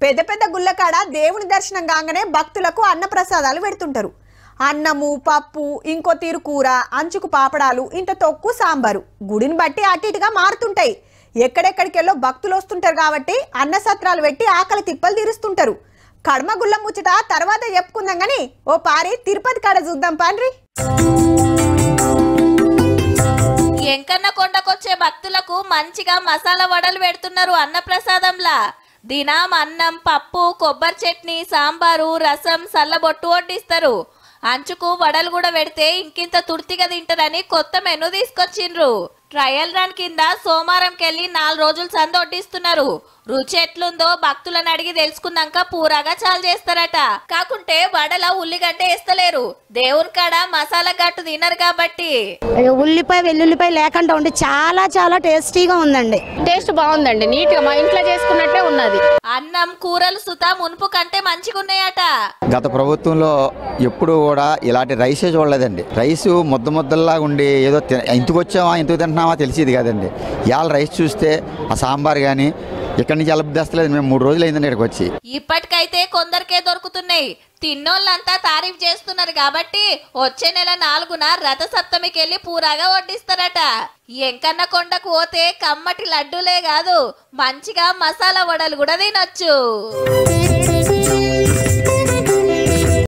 పెద్ద పెద్ద గుళ్ళకాడ దేవుని దర్శనం కాగానే భక్తులకు అన్నప్రసాదాలు పెడుతుంటారు. అన్నము, పప్పు, ఇంకో తీరు కూర, అంచుకు పాపడాలు, ఇంత తొక్కు, సాంబారు. గుడిని బట్టి అటు ఇటుగా మారుతుంటాయి. ఎక్కడెక్కడికెళ్ళో భక్తులు వస్తుంటారు కాబట్టి అన్న సత్రాలు పెట్టి ఆకలి తిప్పలు తీరుస్తుంటారు. కడమ గుళ్ళ ముచ్చట తర్వాత చెప్పుకుందాం గాని ఓ పారి తిరుపతి కాడ చూద్దాం పాండ్రి. ఎంకన్న కొండకొచ్చే భక్తులకు మంచిగా మసాలా వడలు పెడుతున్నారు అన్నప్రసాదంలా. దినం అన్నం, పప్పు, కొబ్బరి చట్నీ, సాంబారు, రసం, సల్లబొట్టు వడ్డిస్తారు. అంచుకు వడలు కూడా పెడితే ఇంకింత తుర్తిగా తింటారని కొత్త మెనూ తీసుకొచ్చిండ్రు. ట్రయల్ రన్ కింద సోమవారంకెళ్ళి 4 రోజులు సంద వడ్డిస్తున్నారు. రుచి ఎట్లుందో భక్తులను అడిగి తెలుసుకున్నాక పూరాగా చాలు చేస్తారట. కాకుంటే వడల ఉల్లిగడ్డ వేస్తలేరు. దేవుని కాడ మసాలా గట్టు తినరు కాబట్టి ఉల్లిపాయ వెల్లుల్లిపాయ లేకుండా ఉండి చాలా చాలా టేస్టీగా ఉందండి. టేస్ట్ బాగుందండి. నీట్ గా మా ఇంట్లో చేసుకున్నట్టే ఉన్నది. అన్నం, కూరలు సుతా మునుపు కంటే మంచిగా ఉన్నాయట. గత ప్రభుత్వంలో ఎప్పుడు కూడా ఇలాంటి రైసే చూడలేదండి. రైస్ ముద్దల్లాగా ఉండి ఏదో ఇంటికి వచ్చామా ఇంటికి తింటున్నామా తెలిసేది కాదండి. ఇవాళ రైస్ చూస్తే ఆ సాంబార్ కానీ ఇక్కడి నుంచి అలబిస్తలేదు. మేము 3 రోజులు అయిందండి ఇక్కడికి వచ్చి. ఇప్పటికైతే కొందరికే దొరుకుతున్నాయి. తిన్నోళ్ళంతా తారీఫ్ చేస్తున్నారు కాబట్టి వచ్చే నెల 4న రథసప్తమికి వెళ్ళి పూరాగా వడ్డిస్తారట. ఎంకన్న కొండకు పోతే కమ్మటి లడ్డూలే కాదు మంచిగా మసాలా వడలు కూడా తినొచ్చు.